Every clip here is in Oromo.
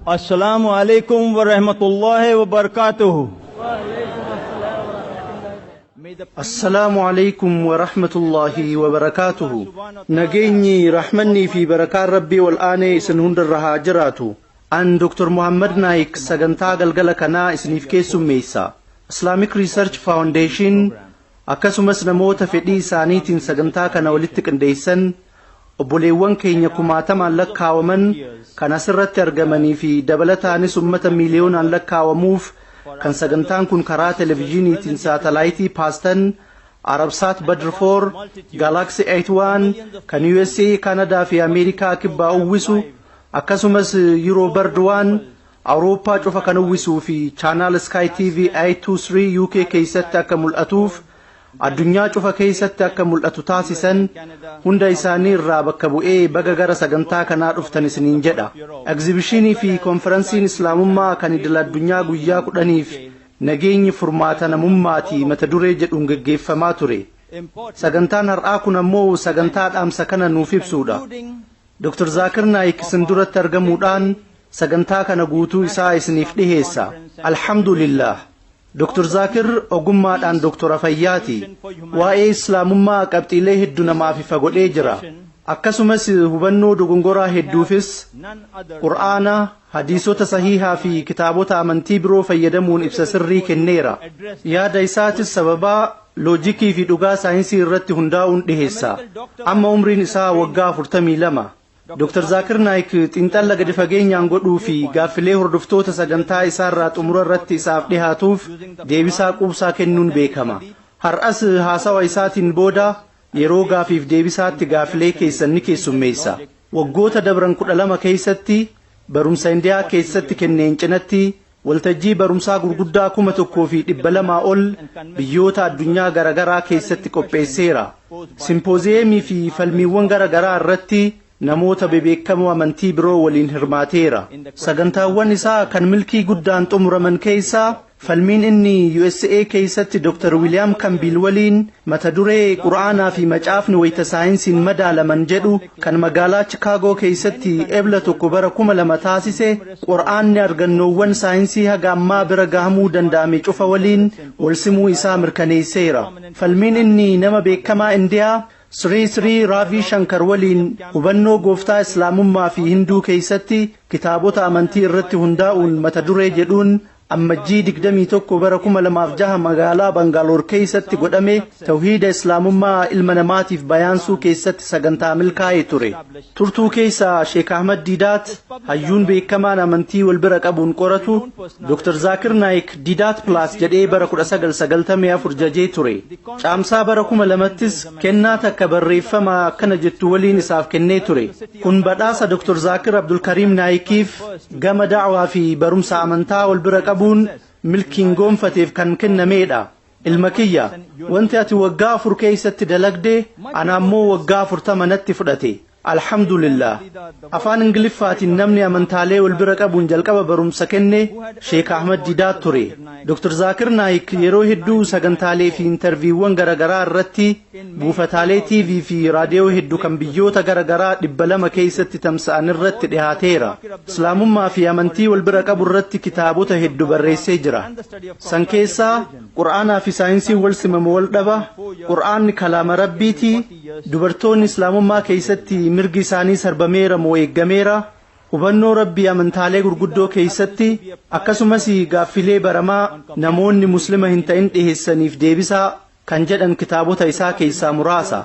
Assalamu alaikum wa rahmatullahi wa barakatuhu. Assalamu alaikum wa rahmatullahi wa barakatuhu. Nageenyi rahmanni fi barakaan rabbii wal aanee isin hundarra haa jiraatu. An Dr. Muhammad Naik sagantaa galgala kanaa isiniif keessummeessa. Islamic Research Foundation akkasumas namoota fedhii isaaniitiin sagantaa kana walitti qindeessan obboleewwan keenya kumaatamaan lakkaawaman kan asirratti argamanii fi dabalataanis ummata miiliyoonaan lakkaawamuuf kan sagantaan kun karaa televiziyooniitiin saatalaayitii paastan Arabsat Badr 4 Galaxy 81 kan USA Canada fi Ameerikaa kibbaa uwwisu akkasumas Eurobird 1 Awurooppaa cufa kan uwwisuu fi Channel Sky TV 823 UK keessatti akka mul'atuuf addunyaa cufa keessatti akka mul'atu taasisan hunda isaanii irraa bakka bu'ee baga gara sagantaa kanaa dhuftan isiniin jedha. Exhibitionii fi konferensiin Islaamummaa kan idil addunyaa guyyaa 10f nageenyi furmaata namummaatii mata duree jedhuun gaggeeffamaa ture. Sagantaan har'aa kun ammoo sagantaa dhaamsa kana nuuf ibsuudha. Dr. Zakir Naik isin duratti argamuudhaan sagantaa kana guutuu isaa isiniif dhiheessa. Alhamdulillah. Dr. Zakir ogummaadhaan doktora fayyaati. Waa'ee Islaamummaa qabxiilee hedduu namaaf ifa godhee jira. Akkasumas hubannoo dogongoraa hedduufis Qur'aana, hadiisota sahihaa fi kitaabota amantii biroo fayyadamuun ibsa sirrii kenneera. Yaada isaatis sababaa loojikii fi dhugaa saayinsii irratti hundaa'uun dhiheessa. Amma umriin isaa waggaa 42. Dr. Zakir Naik xiinxala gadi fageenyaan godhuu fi gaaffilee hordoftoota sagantaa isaarraa xumura irratti isaaf dhihaatuuf deebisaa quubsaa kennuun beekama. Har'as haasawa isaatiin booda yeroo gaafiif deebisaatti gaaffilee keessan ni keessummeessa. Waggoota dabran 12 keessatti barumsa Indiyaa keessatti kenneen cinatti waltajjii barumsaa gurguddaa 1,200 ol biyyoota addunyaa garagaraa keessatti qopheesseera. Simpooziyemii fi falmiiwwan garagaraa irratti namoota bebeekamoo amantii biroo waliin hirmaateera. Sagantaawwan isaa kan milkii guddaan xumuraman keessaa falmiin inni USA keessatti Dr. William Campbell waliin mata duree Qur'aanaa fi macaafni wayita saayinsiin madaalaman jedhu kan magaalaa Chicago keessatti ebla tokko bara 2000 taasise Qur'aanni argannoowwan saayinsii haga ammaa bira gahamuu danda'ame cufa waliin wal simuu isaa mirkaneesseera. Falmiin inni nama beekamaa Indiyaa Sri Ravi Shankar waliin hubannoo gooftaa Islaamummaa fi Hinduu keessatti kitaabota amantii irratti hundaa'uun mata duree jedhuun ammajjii 21 bara 2006 magaalaa Bangalore keessatti godhame tawhiida Islaamummaa ilma namaatiif bayaansuu keessatti sagantaa milkaa'ee ture. Turtuu keessa Sheekh Ahmad Diidaat hayyuun beekamaan amantii wal bira qabuun qoratu Dr. Zakir Naik Diidaat Plus jedhee bara 1994 jajee ture. Caamsaa bara 2000ttis kennaa takka barreeffama akkana jettu waliin isaaf kennee ture. Kun badhaasa Dr. Zakir Abdul Karim Naikiif gama da'waa fi barumsa amantaa wal bira qabuun milkiin goonfateef kan kennameedha. Ilma kiyya wanti ati waggaa 4 keessatti dalagde ana ammoo waggaa 40 natti fudhate. Alhamdulillah. Afaan Ingiliffaatiin namni amantaalee wal bira qabuun jalqaba barumsa kenne Sheekh Ahmad Diidaat ture. Dr. Zakir Naik yeroo hedduu sagantaalee fi intarviiwwan garagaraa irratti buufataalee TV fi raadiyoo hedduu kan biyyoota garagaraa 200 keessatti tamsa'an irratti dhihaateera. Islaamummaa fi amantii wal bira qabu irratti kitaabota hedduu barreessee jira. San keessaa Qur'aanaa fi saayinsii wal simamu wal dhaba. Qur'aanni kalaama Rabbiiti. Dubartoonni Islaamummaa keessatti mirgi isaanii sarbameera moo eeggameera. Hubannoo Rabbii amantaalee gurguddoo keessatti akkasumas gaaffilee baramaa namoonni muslima hin ta'in dhiheessaniif deebisaa kan jedhan kitaabota isaa keessaa muraasa.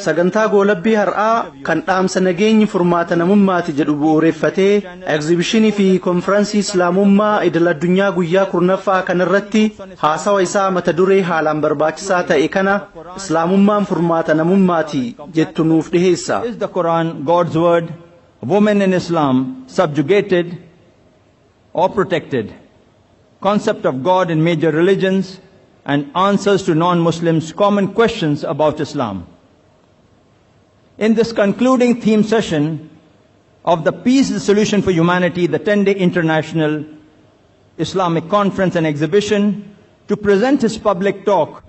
Sagantaa goolabbii har'aa kan dhaamsa nageenyi furmaata namummaati jedhu bu'uureffatee egzibishinii fi konferensii Islaamummaa idil addunyaa guyyaa 10ffaa kanarratti haasawa isaa mata duree haalaan barbaachisaa ta'e kana Islaamummaan furmaata namummaati jettu nuuf dhiheessa. Is the Quran God's word? Women in Islam subjugated or protected? Concept of God in major religions and answers to non-Muslims' common questions about Islam. In this concluding theme session of the Peace the Solution for Humanity, the 10-day International Islamic Conference and Exhibition, to present his public talk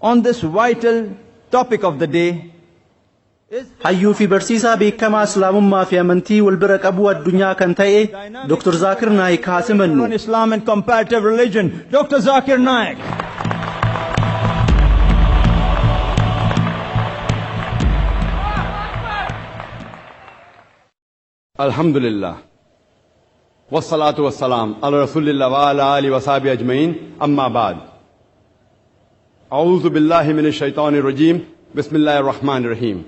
on this vital topic of the day hayyuu fi barsiisaa beekamaa islaamummaa fi amantii wal bira qabuu addunyaa kan ta'e Dr. Zakir Naik haa simannu. On Islam and comparative religion, Dr. Zakir Naik. Alhamdulillah. والصلاة والسلام على رسول الله وعلى آله وصحبه أجمعين أما بعد أعوذ بالله من الشيطان الرجيم بسم الله الرحمن الرحيم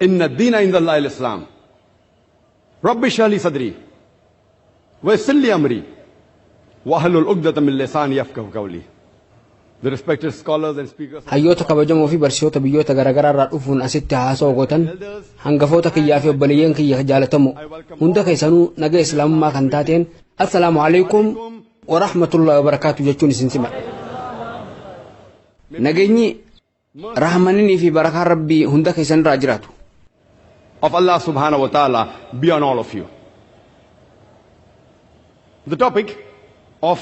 إن الدين عند الله الإسلام رب اشرح لي صدري ويسر لي أمري واحلل عقدة من لساني يفقهوا قولي. The respected scholars and speakers. Hayyoota kabajamoo fi barsiisota biyyoota garaagaraa irraa dhufuun asitti haasa'u gootan hangafoota kiyyaa fi obboleeyyan kiyya jaalatamoo hunda keessanuu nagaa islaamummaa kan taateen assalaamu alaykum wa rahmatullahi wa barakaatu jechuun isin simadha. Nageenyi rahmanni fi barakaan rabbii hunda keessan irraa jiraatu. Of Allah subhanahu wa ta'ala be on all of you. The topic of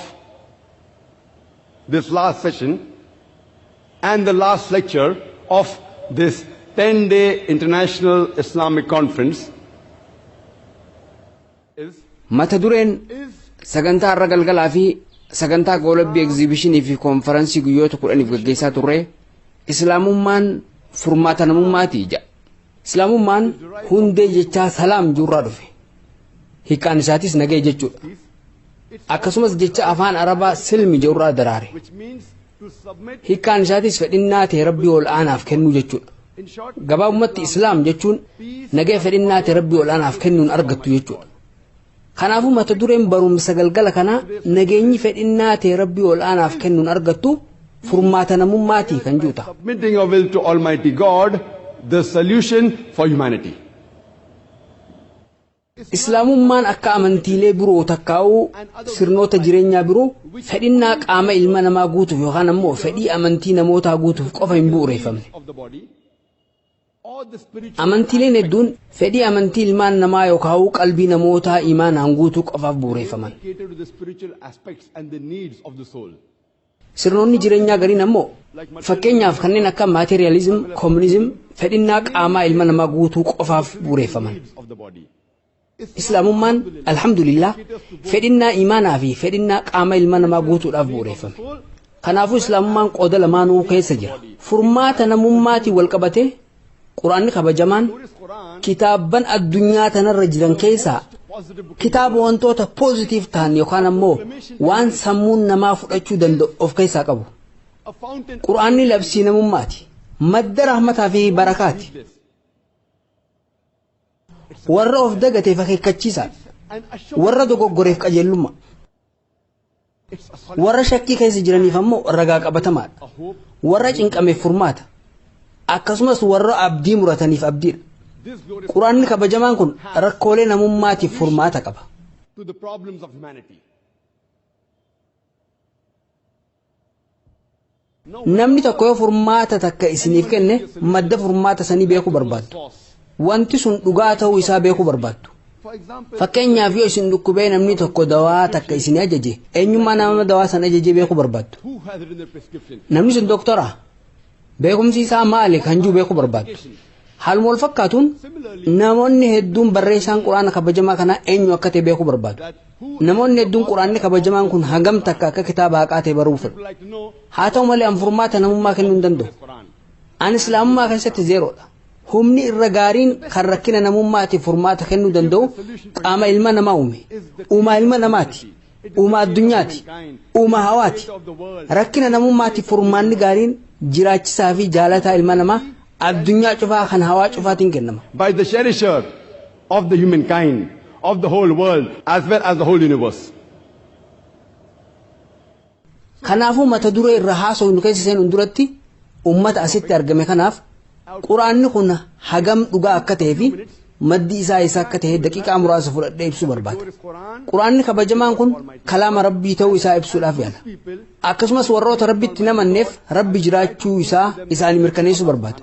this last session and the last lecture of this 10-day International Islamic Conference is Mata dureen sagantaa irra galgalaa fi sagantaa goolabbii egzibishinii fi konferansii guyyoota 10 gaggeessaa turre islaamummaan furmaata namummaatii jedha. Islaamummaan hundee jechaa salaam jirraa dhufe. Hiikaan isaatis nagee jechuudha. Akkasumas jecha afaan arabaa silmi jirraa daraare. Hiikaan isaatis fedhinnaa ta'e rabbii ol aanaaf kennu jechuudha. Gabaabumatti islaam jechuun nagee fedhinnaa ta'e rabbii ol aanaaf kennuun argattu jechuudha. Kanaafuu mata dureen barumsa galgala kana nageenyi fedhinnaa ta'e rabbii ol aanaaf kennuun argattu furmaata namummaatii kan jiru ta'a. Submitting our will to Almighty God, the solution for humanity. Islaamummaan akka amantiilee biroo takkaa'uu sirnoota jireenyaa biroo fedhinnaa qaama ilma namaa guutuuf yookaan ammoo fedhii amantii namootaa guutuuf qofa hin bu'uureffamne. Amantiileen hedduun fedhii amantii ilmaan namaa yookaan qalbii namootaa imaanaan guutuu qofaaf bu'uureffaman. Sirnoonni jireenyaa gariin ammoo fakkeenyaaf kanneen akka maateriyaalizim, koominizim fedhinnaa qaamaa ilma namaa guutuu qofaaf bu'uureffaman. Islaamummaan alhamdulillah fedhinnaa imaanaa fi fedhinnaa qaama ilma namaa guutuudhaaf bu'uureffame. Kanaafuu islaamummaan qooda lamaanuu keessa jira. Furmaata namummaatiin wal qabatee Quraanni kabajamaan kitaabban addunyaa tanarra jiran keessaa kitaaba wantoota poozitiif ta'an yookaan ammoo waan sammuun namaa fudhachuu danda'u of keessaa qabu. Quraanni labsii namummaati. Madda rahmataa fi barakaati. Warra of dagateef akeekkachiisa. Warra dogoggoreef qajeelummaa. Warra shakkii keessa jiraniif ammoo ragaa qabatamaadha. Warra cinqameef furmaata. Akkasumas warra abdii murataniif abdiidha. Quraanni kabajamaan kun rakkoolee namummaatiif furmaata qaba. Namni tokko yoo furmaata takka isiniif kenne madda furmaata sanii beekuu barbaaddu. Wanti sun dhugaa ta'uu isaa beekuu barbaaddu. Fakkeenyaaf yoo isin dhukkubee namni tokko dawaa takka isin ajaje eenyummaa nama dawaa sana ajaje beekuu barbaaddu. Namni sun doktora beekumsi isaa maali kan jiru beekuu barbaaddu. Haaluma wal fakkaatuun namoonni hedduun barreessaan quraana kabajamaa kanaa eenyu akka ta'e beekuu barbaadu. Namoonni hedduun quraanni kabajamaan kun hagam takka akka kitaaba haqaa ta'e baruu fedhu. Haa ta'u malee an furmaata namummaa kennuu hin danda'u. An islaamummaa keessatti zeeroodha. Humni irra gaariin kan rakkina namummaatiif furmaata kennuu danda'u qaama ilma namaa uume. Uumaa ilma namaati. Uumaa addunyaati. Uumaa hawaati. Rakkina namummaatiif furmaanni gaariin jiraachisaa fi jaalataa ilma namaa addunyaa cufaa kan hawaa cufaatiin kennama. By the cherisher of the humankind, of the whole world, as well as the whole universe. Kanaafuu mata duree irra haasofnu keessa seenuun duratti ummata asitti argame kanaaf quraanni kun hagam dhugaa akka ta'ee fi maddi isaa isa akka ta'e daqiiqaa muraasa fudhadhee ibsuu barbaada. Quraanni kabajamaan kun kalaama rabbii ta'uu isaa ibsuudhaaf yaala. Akkasumas warroota rabbitti namanneef rabbi jiraachuu isaa isaan mirkaneessuu barbaada.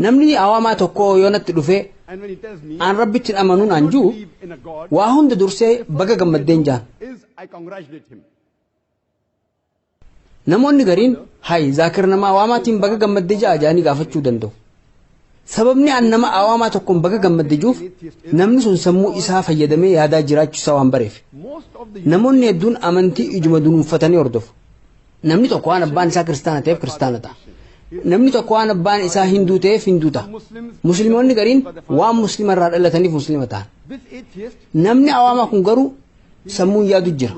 Namni awaamaa tokko yoo natti dhufee aan rabbitti amanuun aan jiru waa hunda dursee baga gammaddeen jaan. namoonni gariin hay zaakir nama awaamaatiin baga gammadde jaanii gaafachuu danda'u sababni an nama awaamaa tokkoon baga gammaddejuuf namni sun sammuu isaa fayyadamee yaadaa jiraachuu isaa waan bareef namoonni hedduun amantii ijuma dunuunfatanii hordofu namni tokko waan abbaan isaa kiristaana ta'eef kiristaana ta'a namni tokko waan abbaan isaa hinduu ta'eef hinduu ta'a musliimoonni gariin waan muslima irraa dhalataniif muslima ta'an namni awaamaa kun garuu sammuun yaadu jira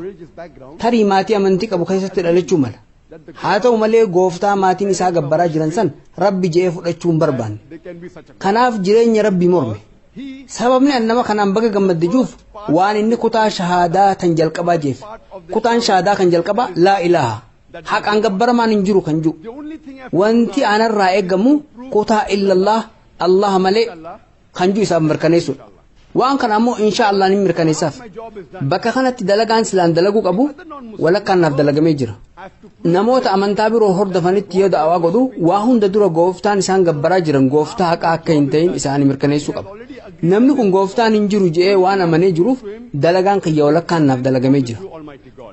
tarii maatii amantii qabu keessatti dhalachuu mala haa ta'u malee gooftaa maatiin isaa gabbaraa jiran san rabbi je'ee fudhachuu hin barbaanne kanaaf jireenya rabbi morme sababni an nama kanaan baga gammaddejuuf waan inni kutaa shahaadaa tan jalqabaa jeef kutaan shahaadaa kan jalqabaa laa ilaaha haqaan gabbaramaan hin jiru kan jiru wanti anarraa eegamu kutaa illallah allah malee kan jiru isaaf mirkaneessuudha waan kana ammoo insha Allah ni mirkaneessaaf bakka kanatti dalagaan silaan dalaguu qabu walakkaan naaf dalagamee jira namoota amantaa biroo hordofanitti yoo da'awaa godhu waa hunda dura gooftaan isaan gabbaraa jiran gooftaa haqaa akka hin ta'in isaanii mirkaneessuu qaba namni kun gooftaan hin jiru je'ee waan amanee jiruuf dalagaan kiyya walakkaan naaf dalagamee jira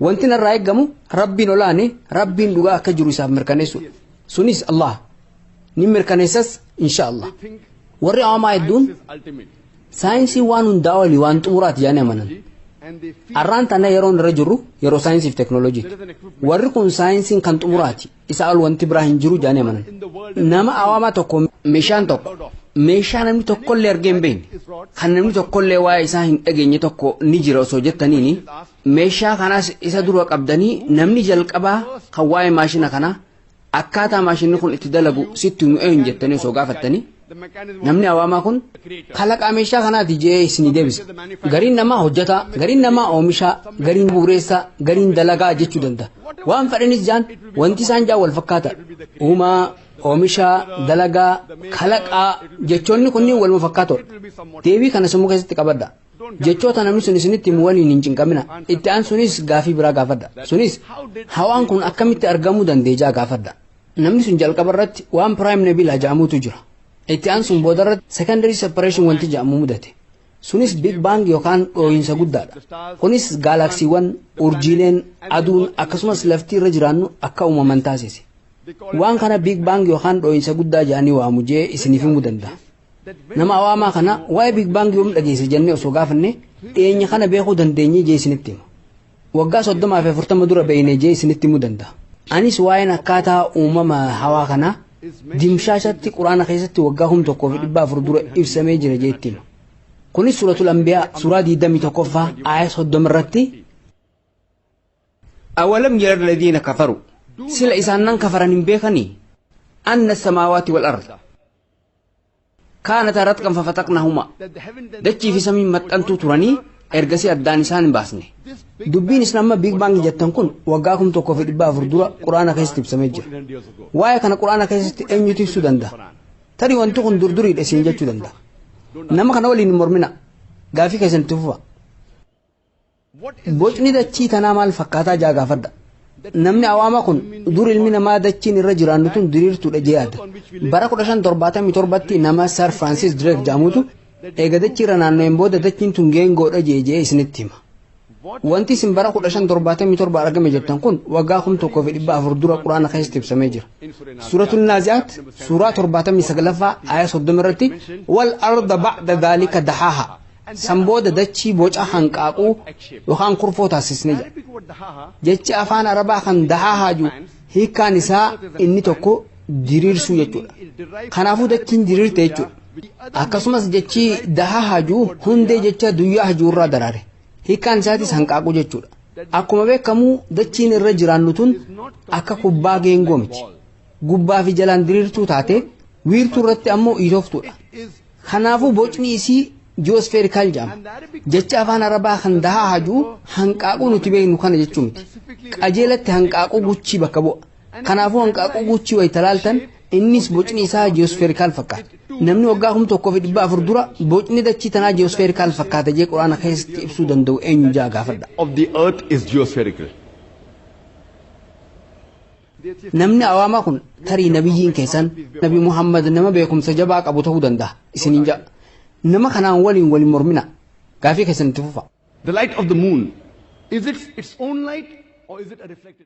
wanti narraa eegamu rabbiin olaane rabbiin dhugaa akka jiru isaaf mirkaneessuudha sunis Allah ni mirkaneessas insha Allah warri awaamaa hedduun saayinsii waan hundaa oli waan xumuraati yaani amanan arraan tana yeroo irra jirru yeroo saayinsiif teknooloojiiti warri kun saayinsiin kan xumuraati isa ol wanti biraa hin jiru yaani amanan nama awaamaa tokko meeshaa namni tokkollee argee hin beekne kan namni tokkollee waa'ee isaa hin dhageenye tokko ni jira osoo jettaniini meeshaa kanaas isa dura qabdanii namni jalqabaa kan waa'ee maashina kanaa akkaataa maashinni kun itti dalagu sitti nu eenyu jettanii osoo gaafattanii namni awaamaa kun kalaqaa meeshaa kanaati jee isinii deebisa gariin namaa hojjetaa gariin namaa oomishaa gariin buureessaa gariin dalagaa jechuu danda'a waan fedhanis jaan wanti isaan jaan wal fakkaata uumaa oomishaa dalagaa kalaqaa jechoonni kunniin waluma fakkaatoodha deebii kana sammuu keessatti qabadha jechoota namni sun isinitti himu waliin hin cinqamina itti aan sunis gaafii biraa gaafadha sunis hawaan kun akkamitti argamuu dandeejaa gaafadha namni sun jalqaba irratti waan piraayim nebila ja'amuutu jira itti aan sun booda irratti secondary separation wanti ja'amu mudate sunis big bang yookaan dhooyinsa guddaadha kunis gaalaksiiwwan urjiileen aduun akkasumas laftii irra jiraannu akka uumaman taasise waan kana big bang yookaan dhooyinsa guddaa ja'anii waamu jee isiniif himuu danda'a nama awaamaa kana waa'ee big bang yoom dhageesse jennee osoo gaafanne dhiyeenya kana beekuu dandeenye jee isinitti hima waggaa 30 fi 40 dura beekne jee isinitti himuu danda'a anis waa'een akkaataa uumama hawaa kanaa dimshaashatti quraana keessatti waggaa 1,400 dura ibsamee jira jee itti hima kunis suuratul anbiyaa suuraa 21ffaa aayat 30 irratti awalam yara alladhiina kafaru sila isaan nan kafaran hin beekanii anna samaawaati wal ard kaanata ratqan fafataqnahuma dachii fi samiin maxxantuu turanii ergasii addaan isaan hin baasne dubbiin isaan amma big bang jettan kun waggaa 1,400 dura quraana keessatti ibsamee jira waa'ee kana quraana keessatti eenyutu ibsuu danda'a tarii wanti kun durduriidha isin jechuu danda'a nama kana waliin mormina gaafii keessanitti fufa bocni dachii tanaa maal fakkaataa jaa gaafadha namni awaamaa kun dur ilmi namaa dachiin irra jiraannu tun diriirtuudha jee yaada bara 1577tti nama Sir Francis Drake jaamutu eega dachii irra naanna'een booda dachiin tun geengoodha jee isinitti hima wanti isin bara 1577 argame jettan kun waggaa 1,400 dura quraana keessatti ibsamee jira suuratul naazi'aat suuraa 79ffaa aayat 30 irratti wal arda ba'da dhaalika dahaaha san booda dachii boca hanqaaquu yookaan kurfoo taasisne jechi afaan arabaa kan dahaahaa jiru hiikkaan isaa inni tokko diriirsuu jechuudha kanaafuu dachiin diriirte jechuudha akkasumas jechi dahaahaa jiru hundee jecha duyyaa jiruurraa daraare hiikkaan isaatis hanqaaquu jechuudha akkuma beekamu dachiin irra jiraannu tun akka kubbaa geengoo miti gubbaa fi jalaan diriirtuu taate wiirtuu irratti ammoo iitooftuudha kanaafuu bocni isii geospherical jam jecha afaan arabaa kan dahaahaa jiru hanqaaquu nuti beeknu kana jechuu miti qajeelatti hanqaaquu guchii bakka bu'a kanaafuu hanqaaquu guchii wayita laaltan innis bocni isaa geospherical fakkaata namni waggaa 1,400 dura bocni dachii tanaa geospherical fakkaata jee quraana keessatti ibsuu danda'u eenyu jaa gaafadha of the earth is geospherical. namni awaamaa kun tarii nabiyyiin keessan nabi Muhammad nama beekumsa jabaa qabu ta'uu danda'a isiniin jaa nama kanaan waliin mormina gaafii keessanitti fufa The light of the moon, is it its own light or is it a reflected?